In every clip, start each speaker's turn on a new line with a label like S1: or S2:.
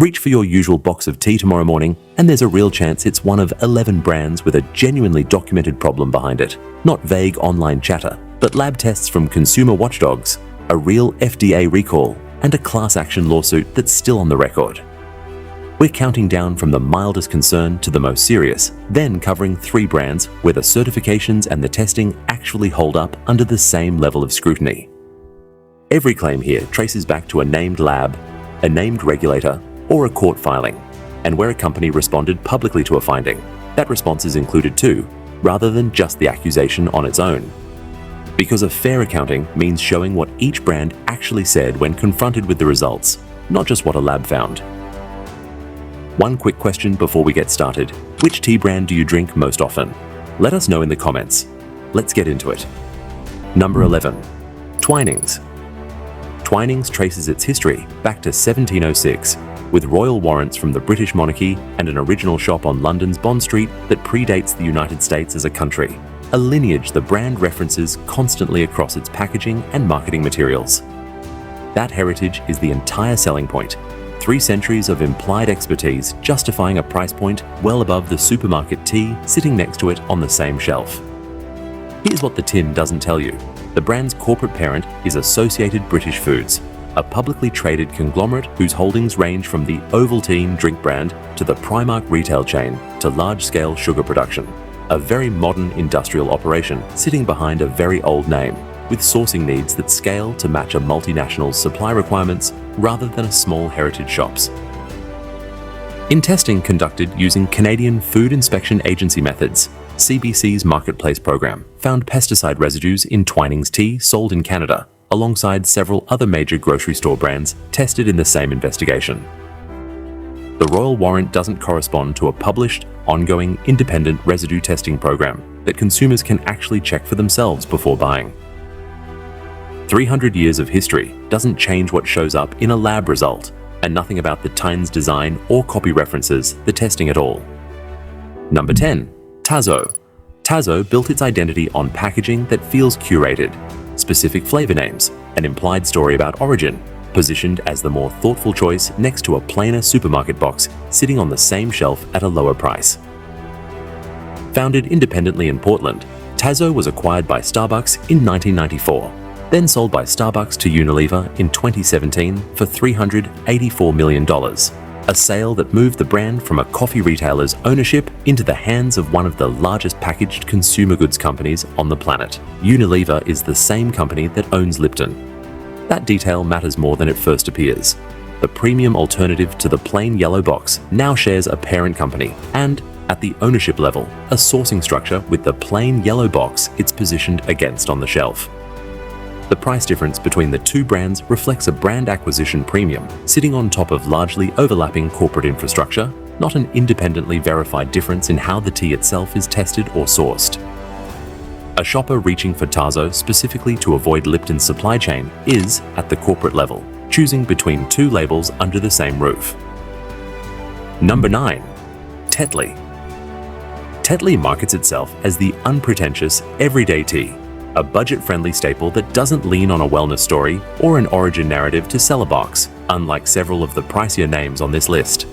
S1: Reach for your usual box of tea tomorrow morning, and there's a real chance it's one of 11 brands with a genuinely documented problem behind it. Not vague online chatter, but lab tests from consumer watchdogs, a real FDA recall, and a class action lawsuit that's still on the record. We're counting down from the mildest concern to the most serious, then covering 3 brands where the certifications and the testing actually hold up under the same level of scrutiny. Every claim here traces back to a named lab, a named regulator, or a court filing, and where a company responded publicly to a finding. That response is included too, rather than just the accusation on its own. Because a fair accounting means showing what each brand actually said when confronted with the results, not just what a lab found. One quick question before we get started. Which tea brand do you drink most often? Let us know in the comments. Let's get into it. Number 11. Twinings. Twinings traces its history back to 1706, with royal warrants from the British monarchy and an original shop on London's Bond Street that predates the United States as a country, a lineage the brand references constantly across its packaging and marketing materials. That heritage is the entire selling point, 3 centuries of implied expertise justifying a price point well above the supermarket tea sitting next to it on the same shelf. Here's what the tin doesn't tell you. The brand's corporate parent is Associated British Foods, a publicly traded conglomerate whose holdings range from the Ovaltine drink brand to the Primark retail chain to large-scale sugar production. A very modern industrial operation sitting behind a very old name, with sourcing needs that scale to match a multinational's supply requirements rather than a small heritage shop's. In testing conducted using Canadian Food Inspection Agency methods, CBC's Marketplace program found pesticide residues in Twinings tea sold in Canada, alongside several other major grocery store brands tested in the same investigation. The royal warrant doesn't correspond to a published, ongoing, independent residue testing program that consumers can actually check for themselves before buying. 300 years of history doesn't change what shows up in a lab result, and nothing about the tine's design or copy references the testing at all. Number 10. Tazo. Tazo built its identity on packaging that feels curated, specific flavor names, an implied story about origin, positioned as the more thoughtful choice next to a plainer supermarket box sitting on the same shelf at a lower price. Founded independently in Portland, Tazo was acquired by Starbucks in 1994, then sold by Starbucks to Unilever in 2017 for $384 million, a sale that moved the brand from a coffee retailer's ownership into the hands of one of the largest packaged consumer goods companies on the planet. Unilever is the same company that owns Lipton. That detail matters more than it first appears. The premium alternative to the plain yellow box now shares a parent company and, at the ownership level, a sourcing structure with the plain yellow box it's positioned against on the shelf. The price difference between the 2 brands reflects a brand acquisition premium sitting on top of largely overlapping corporate infrastructure, not an independently verified difference in how the tea itself is tested or sourced. A shopper reaching for Tazo specifically to avoid Lipton's supply chain is, at the corporate level, choosing between 2 labels under the same roof. Number 9. Tetley. Tetley markets itself as the unpretentious, everyday tea, a budget-friendly staple that doesn't lean on a wellness story or an origin narrative to sell a box, unlike several of the pricier names on this list.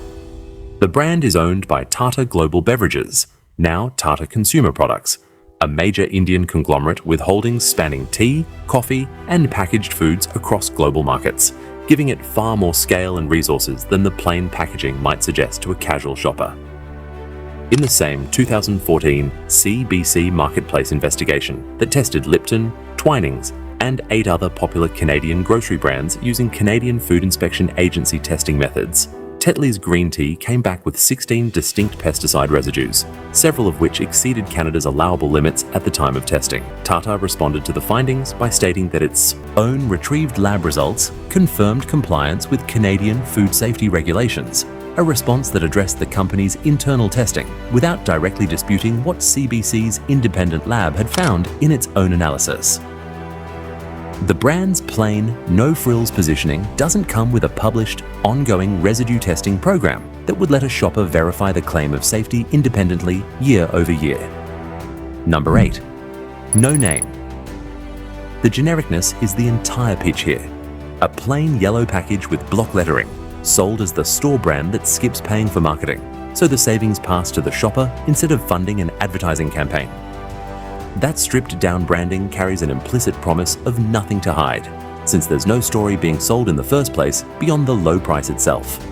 S1: The brand is owned by Tata Global Beverages, now Tata Consumer Products, a major Indian conglomerate with holdings spanning tea, coffee, and packaged foods across global markets, giving it far more scale and resources than the plain packaging might suggest to a casual shopper. In the same 2014 CBC Marketplace investigation that tested Lipton, Twinings, and 8 other popular Canadian grocery brands using Canadian Food Inspection Agency testing methods, Tetley's green tea came back with 16 distinct pesticide residues, several of which exceeded Canada's allowable limits at the time of testing. Tata responded to the findings by stating that its own retrieved lab results confirmed compliance with Canadian food safety regulations, a response that addressed the company's internal testing without directly disputing what CBC's independent lab had found in its own analysis. The brand's plain, no-frills positioning doesn't come with a published, ongoing residue testing program that would let a shopper verify the claim of safety independently year over year. Number 8. No name. The genericness is the entire pitch here. A plain yellow package with block lettering, sold as the store brand that skips paying for marketing, so the savings pass to the shopper instead of funding an advertising campaign. That stripped-down branding carries an implicit promise of nothing to hide, since there's no story being sold in the first place beyond the low price itself.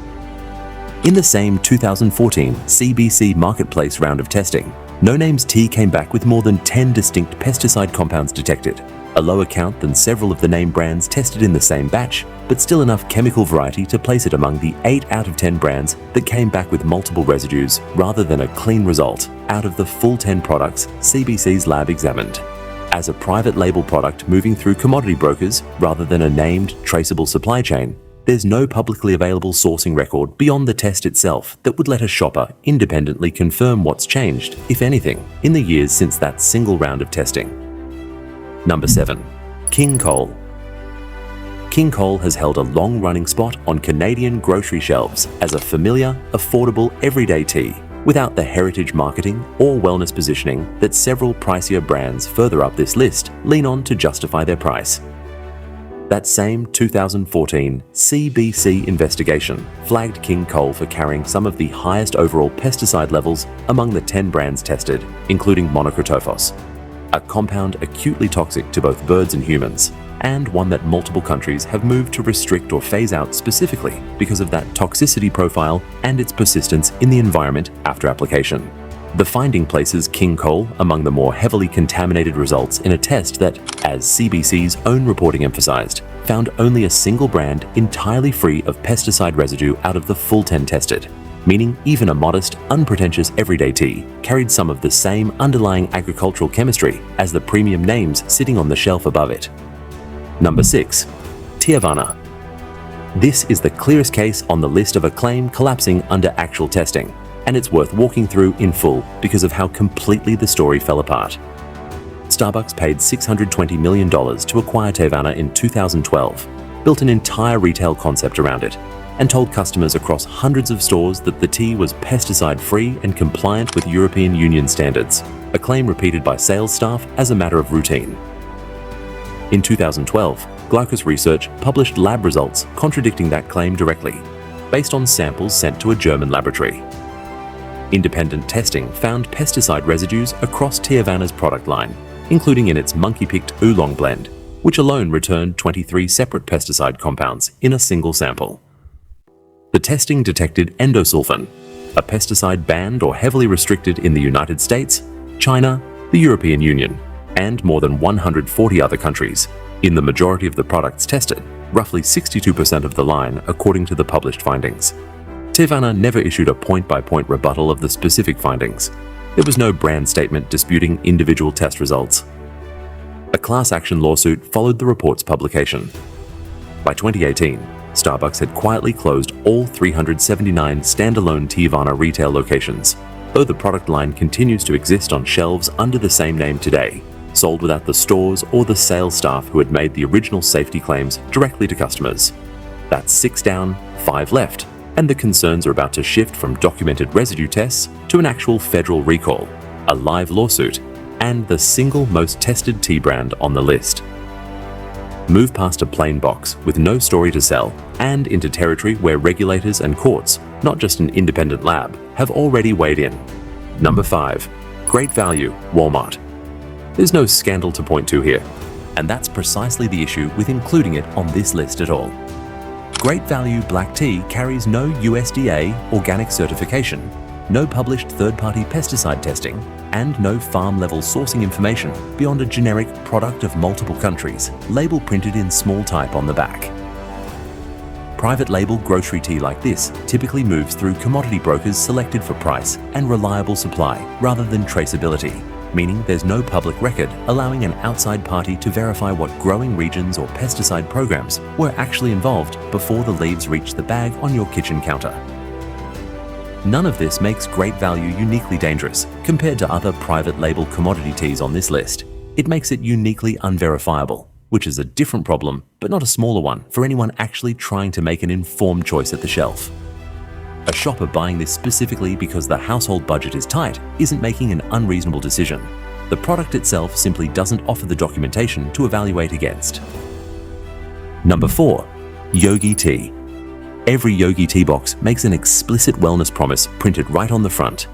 S1: In the same 2014 CBC Marketplace round of testing, No Name's tea came back with more than 10 distinct pesticide compounds detected, a lower count than several of the name brands tested in the same batch, but still enough chemical variety to place it among the 8 out of 10 brands that came back with multiple residues rather than a clean result out of the full 10 products CBC's lab examined. As a private label product moving through commodity brokers rather than a named, traceable supply chain, there's no publicly available sourcing record beyond the test itself that would let a shopper independently confirm what's changed, if anything, in the years since that single round of testing. Number 7. King Cole. King Cole has held a long-running spot on Canadian grocery shelves as a familiar, affordable, everyday tea, without the heritage marketing or wellness positioning that several pricier brands further up this list lean on to justify their price. That same 2014 CBC investigation flagged King Cole for carrying some of the highest overall pesticide levels among the 10 brands tested, including monocritophos, a compound acutely toxic to both birds and humans, and one that multiple countries have moved to restrict or phase out specifically because of that toxicity profile and its persistence in the environment after application. The finding places King Cole among the more heavily contaminated results in a test that, as CBC's own reporting emphasized, found only a single brand entirely free of pesticide residue out of the full 10 tested, meaning even a modest, unpretentious everyday tea carried some of the same underlying agricultural chemistry as the premium names sitting on the shelf above it. Number 6. Tiavana. This is the clearest case on the list of a claim collapsing under actual testing, and it's worth walking through in full because of how completely the story fell apart. Starbucks paid $620 million to acquire Tiavana in 2012, built an entire retail concept around it, and told customers across hundreds of stores that the tea was pesticide-free and compliant with European Union standards, a claim repeated by sales staff as a matter of routine. In 2012, Glaucus Research published lab results contradicting that claim directly, based on samples sent to a German laboratory. Independent testing found pesticide residues across Tiavana's product line, including in its monkey-picked oolong blend, which alone returned 23 separate pesticide compounds in a single sample. The testing detected endosulfan, a pesticide banned or heavily restricted in the United States, China, the European Union, and more than 140 other countries. In the majority of the products tested, roughly 62% of the line according to the published findings. Tiavana never issued a point-by-point rebuttal of the specific findings. There was no brand statement disputing individual test results. A class action lawsuit followed the report's publication. By 2018, Starbucks had quietly closed all 379 standalone Tiavana retail locations, though the product line continues to exist on shelves under the same name today, sold without the stores or the sales staff who had made the original safety claims directly to customers. That's 6 down, 5 left, and the concerns are about to shift from documented residue tests to an actual federal recall, a live lawsuit, and the single most tested tea brand on the list. Move past a plain box with no story to sell and into territory where regulators and courts, not just an independent lab, have already weighed in. Number 5. Great value, Walmart. There's no scandal to point to here, and that's precisely the issue with including it on this list at all. Great value black tea carries no USDA organic certification, no published third-party pesticide testing, and no farm-level sourcing information beyond a generic product of multiple countries, label printed in small type on the back. Private label grocery tea like this typically moves through commodity brokers selected for price and reliable supply rather than traceability, meaning there's no public record allowing an outside party to verify what growing regions or pesticide programs were actually involved before the leaves reach the bag on your kitchen counter. None of this makes Great Value uniquely dangerous compared to other private label commodity teas on this list. It makes it uniquely unverifiable, which is a different problem, but not a smaller one for anyone actually trying to make an informed choice at the shelf. A shopper buying this specifically because the household budget is tight isn't making an unreasonable decision. The product itself simply doesn't offer the documentation to evaluate against. Number 4. Yogi Tea. Every Yogi tea box makes an explicit wellness promise printed right on the front.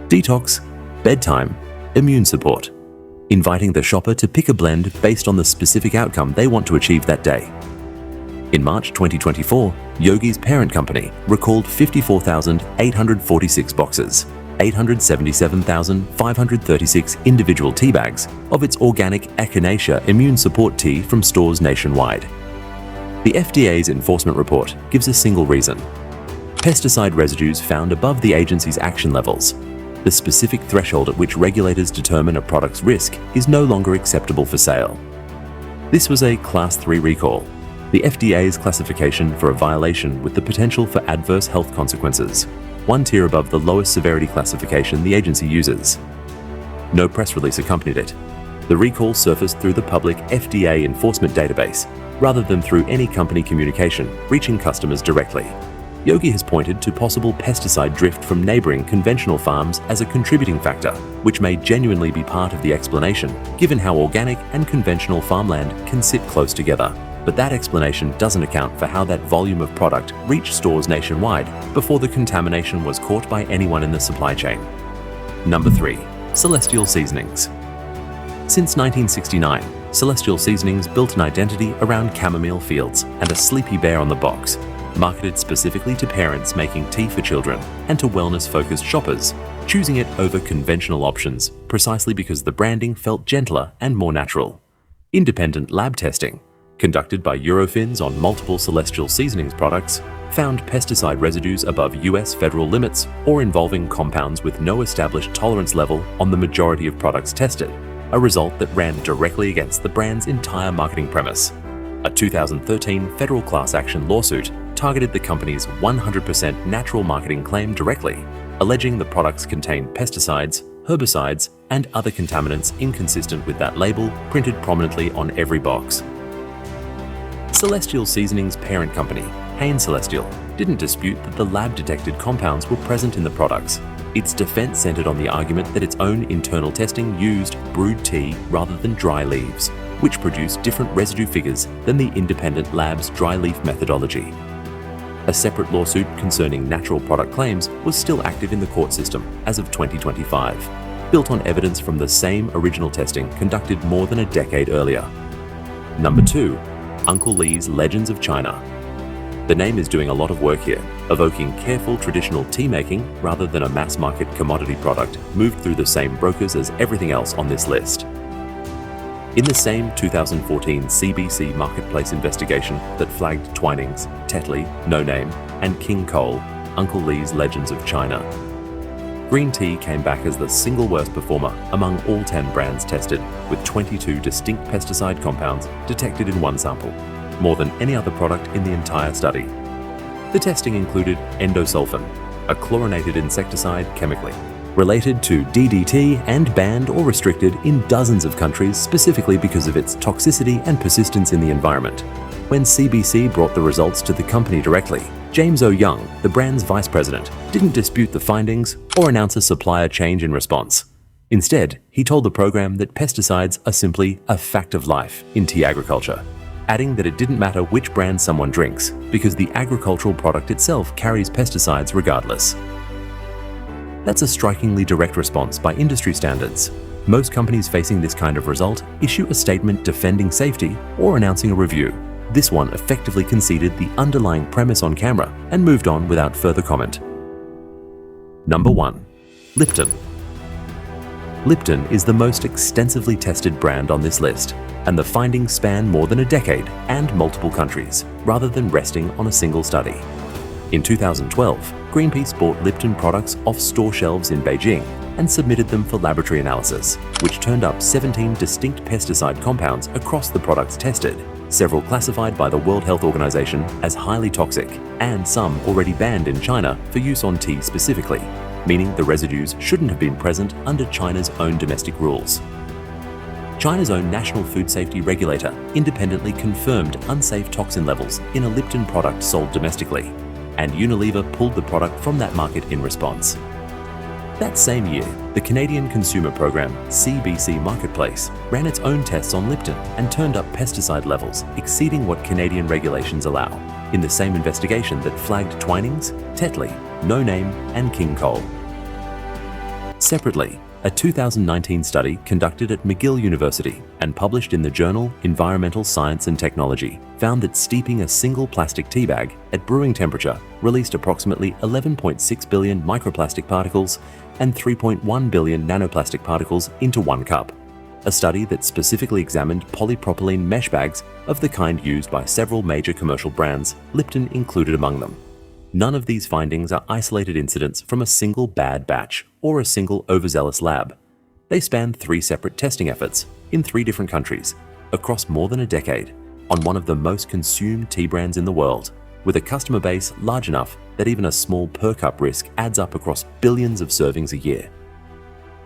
S1: Detox, bedtime, immune support, inviting the shopper to pick a blend based on the specific outcome they want to achieve that day. In March 2024, Yogi's parent company recalled 54,846 boxes, 877,536 individual tea bags of its organic Echinacea immune support tea from stores nationwide. The FDA's enforcement report gives a single reason: pesticide residues found above the agency's action levels. The specific threshold at which regulators determine a product's risk is no longer acceptable for sale. This was a Class 3 recall, the FDA's classification for a violation with the potential for adverse health consequences, one tier above the lowest severity classification the agency uses. No press release accompanied it. The recall surfaced through the public FDA enforcement database, rather than through any company communication reaching customers directly. Yogi has pointed to possible pesticide drift from neighboring conventional farms as a contributing factor, which may genuinely be part of the explanation, given how organic and conventional farmland can sit close together. But that explanation doesn't account for how that volume of product reached stores nationwide before the contamination was caught by anyone in the supply chain. Number 3. Celestial Seasonings. Since 1969, Celestial Seasonings built an identity around chamomile fields and a sleepy bear on the box, marketed specifically to parents making tea for children and to wellness-focused shoppers, choosing it over conventional options precisely because the branding felt gentler and more natural. Independent lab testing, conducted by Eurofins on multiple Celestial Seasonings products, found pesticide residues above US federal limits or involving compounds with no established tolerance level on the majority of products tested, a result that ran directly against the brand's entire marketing premise. A 2013 federal class action lawsuit targeted the company's 100% natural marketing claim directly, alleging the products contained pesticides, herbicides, and other contaminants inconsistent with that label printed prominently on every box. Celestial Seasonings' parent company, Hain Celestial, didn't dispute that the lab-detected compounds were present in the products. Its defense centered on the argument that its own internal testing used brewed tea rather than dry leaves, which produced different residue figures than the independent lab's dry leaf methodology. A separate lawsuit concerning natural product claims was still active in the court system as of 2025, built on evidence from the same original testing conducted more than a decade earlier. Number 2. Uncle Lee's Legends of China. The name is doing a lot of work here, evoking careful traditional tea making rather than a mass-market commodity product moved through the same brokers as everything else on this list. In the same 2014 CBC marketplace investigation that flagged Twinings, Tetley, No Name, and King Cole, Uncle Lee's Legends of China, green tea came back as the single worst performer among all 10 brands tested, with 22 distinct pesticide compounds detected in one sample, more than any other product in the entire study. The testing included endosulfan, a chlorinated insecticide chemically, related to DDT and banned or restricted in dozens of countries specifically because of its toxicity and persistence in the environment. When CBC brought the results to the company directly, James O. Young, the brand's vice president, didn't dispute the findings or announce a supplier change in response. Instead, he told the program that pesticides are simply a fact of life in tea agriculture, adding that it didn't matter which brand someone drinks because the agricultural product itself carries pesticides regardless. That's a strikingly direct response by industry standards. Most companies facing this kind of result issue a statement defending safety or announcing a review. This one effectively conceded the underlying premise on camera and moved on without further comment. Number 1. Lipton. Lipton is the most extensively tested brand on this list, and the findings span more than a decade and multiple countries, rather than resting on a single study. In 2012, Greenpeace bought Lipton products off store shelves in Beijing and submitted them for laboratory analysis, which turned up 17 distinct pesticide compounds across the products tested, several classified by the World Health Organization as highly toxic, and some already banned in China for use on tea specifically, meaning the residues shouldn't have been present under China's own domestic rules. China's own national food safety regulator independently confirmed unsafe toxin levels in a Lipton product sold domestically, and Unilever pulled the product from that market in response. That same year, the Canadian consumer program CBC Marketplace ran its own tests on Lipton and turned up pesticide levels exceeding what Canadian regulations allow. in the same investigation that flagged Twinings, Tetley, No Name, and King Cole. Separately, a 2019 study conducted at McGill University and published in the journal Environmental Science and Technology found that steeping a single plastic tea bag at brewing temperature released approximately 11.6 billion microplastic particles and 3.1 billion nanoplastic particles into one cup. A study that specifically examined polypropylene mesh bags of the kind used by several major commercial brands, Lipton included among them. None of these findings are isolated incidents from a single bad batch or a single overzealous lab. They span 3 separate testing efforts in 3 different countries across more than a decade on one of the most consumed tea brands in the world, with a customer base large enough that even a small per cup risk adds up across billions of servings a year.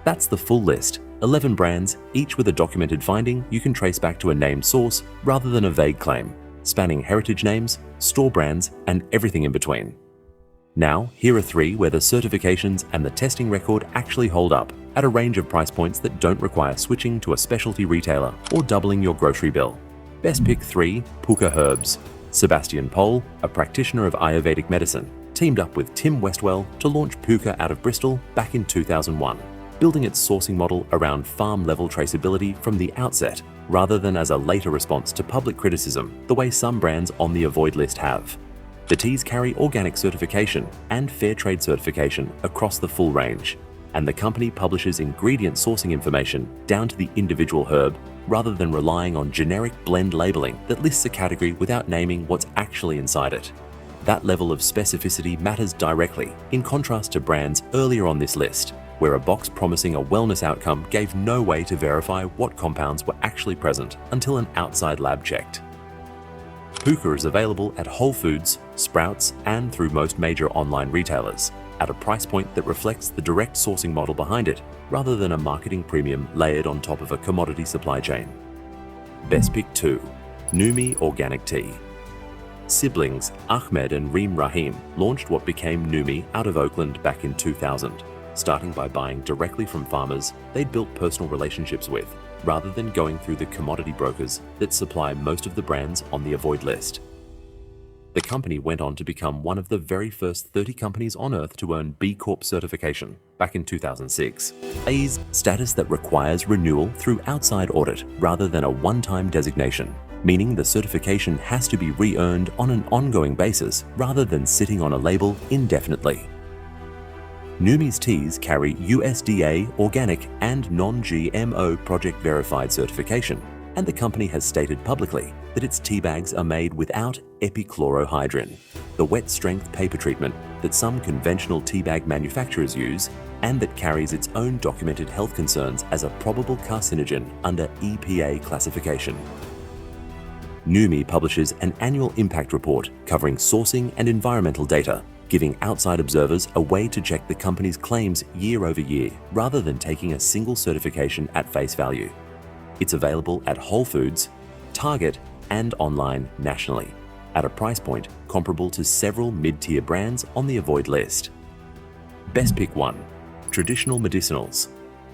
S1: That's the full list, 11 brands, each with a documented finding you can trace back to a named source rather than a vague claim, spanning heritage names, store brands, and everything in between. Now, here are 3 where the certifications and the testing record actually hold up at a range of price points that don't require switching to a specialty retailer or doubling your grocery bill. Best pick 3, Pukka Herbs. Sebastian Pohl, a practitioner of Ayurvedic medicine, teamed up with Tim Westwell to launch Pukka out of Bristol back in 2001, building its sourcing model around farm-level traceability from the outset, rather than as a later response to public criticism, the way some brands on the avoid list have. The teas carry organic certification and fair trade certification across the full range, and the company publishes ingredient sourcing information down to the individual herb, rather than relying on generic blend labeling that lists a category without naming what's actually inside it. That level of specificity matters directly, in contrast to brands earlier on this list, where a box promising a wellness outcome gave no way to verify what compounds were actually present until an outside lab checked. Pukka is available at Whole Foods, Sprouts, and through most major online retailers, at a price point that reflects the direct sourcing model behind it, rather than a marketing premium layered on top of a commodity supply chain. Best pick 2, Numi Organic Tea. Siblings Ahmed and Reem Rahim launched what became Numi out of Oakland back in 2000, starting by buying directly from farmers they'd built personal relationships with, rather than going through the commodity brokers that supply most of the brands on the avoid list. The company went on to become one of the very first 30 companies on Earth to earn B Corp certification back in 2006, a status that requires renewal through outside audit rather than a one-time designation, meaning the certification has to be re-earned on an ongoing basis rather than sitting on a label indefinitely. Numi's teas carry USDA organic and non-GMO project verified certification, and the company has stated publicly that its tea bags are made without epichlorohydrin, the wet strength paper treatment that some conventional tea bag manufacturers use, and that carries its own documented health concerns as a probable carcinogen under EPA classification. Numi publishes an annual impact report covering sourcing and environmental data, giving outside observers a way to check the company's claims year over year, rather than taking a single certification at face value. It's available at Whole Foods, Target, and online nationally, at a price point comparable to several mid-tier brands on the avoid list. Best pick 1, Traditional Medicinals.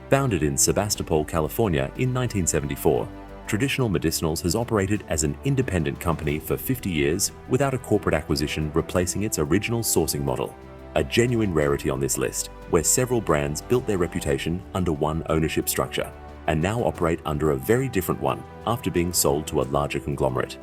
S1: Founded in Sebastopol, California in 1974, Traditional Medicinals has operated as an independent company for 50 years without a corporate acquisition replacing its original sourcing model, a genuine rarity on this list, where several brands built their reputation under one ownership structure and now operate under a very different one after being sold to a larger conglomerate.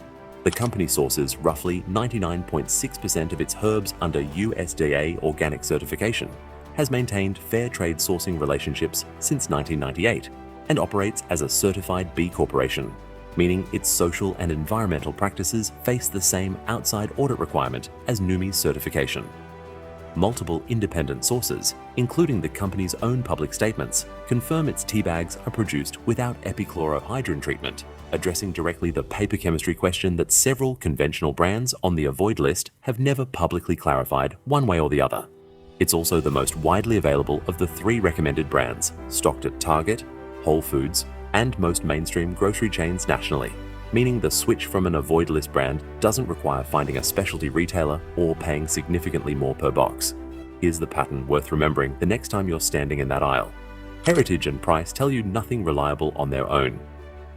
S1: The company sources roughly 99.6% of its herbs under USDA organic certification, has maintained fair trade sourcing relationships since 1998, and operates as a certified B Corporation, meaning its social and environmental practices face the same outside audit requirement as Numi's certification. Multiple independent sources, including the company's own public statements, confirm its tea bags are produced without epichlorohydrin treatment, addressing directly the paper chemistry question that several conventional brands on the avoid list have never publicly clarified one way or the other. It's also the most widely available of the 3 recommended brands, stocked at Target, Whole Foods, and most mainstream grocery chains nationally, meaning the switch from an avoid list brand doesn't require finding a specialty retailer or paying significantly more per box. Here's the pattern worth remembering the next time you're standing in that aisle. Heritage and price tell you nothing reliable on their own.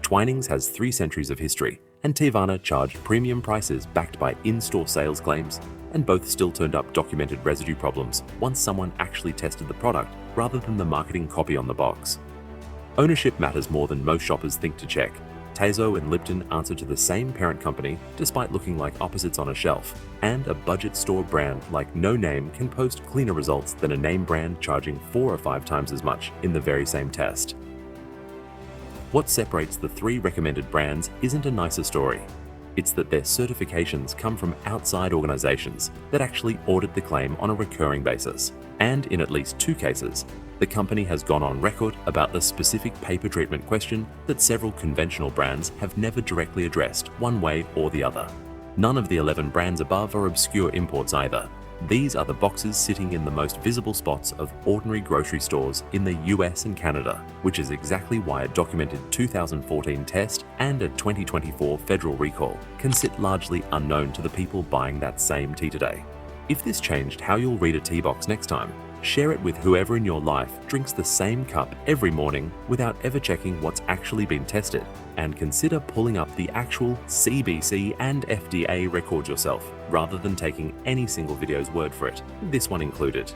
S1: Twinings has 3 centuries of history and Teavana charged premium prices backed by in-store sales claims, and both still turned up documented residue problems once someone actually tested the product rather than the marketing copy on the box. Ownership matters more than most shoppers think to check. Tazo and Lipton answer to the same parent company despite looking like opposites on a shelf, and a budget store brand like No Name can post cleaner results than a name brand charging 4 or 5 times as much in the very same test. What separates the 3 recommended brands isn't a nicer story. It's that their certifications come from outside organizations that actually audit the claim on a recurring basis. And in at least 2 cases, the company has gone on record about the specific paper treatment question that several conventional brands have never directly addressed one way or the other. None of the 11 brands above are obscure imports either. These are the boxes sitting in the most visible spots of ordinary grocery stores in the US and Canada, which is exactly why a documented 2014 test and a 2024 federal recall can sit largely unknown to the people buying that same tea today. If this changed how you'll read a tea box next time, share it with whoever in your life drinks the same cup every morning without ever checking what's actually been tested, and consider pulling up the actual CBC and FDA records yourself rather than taking any single video's word for it, this one included.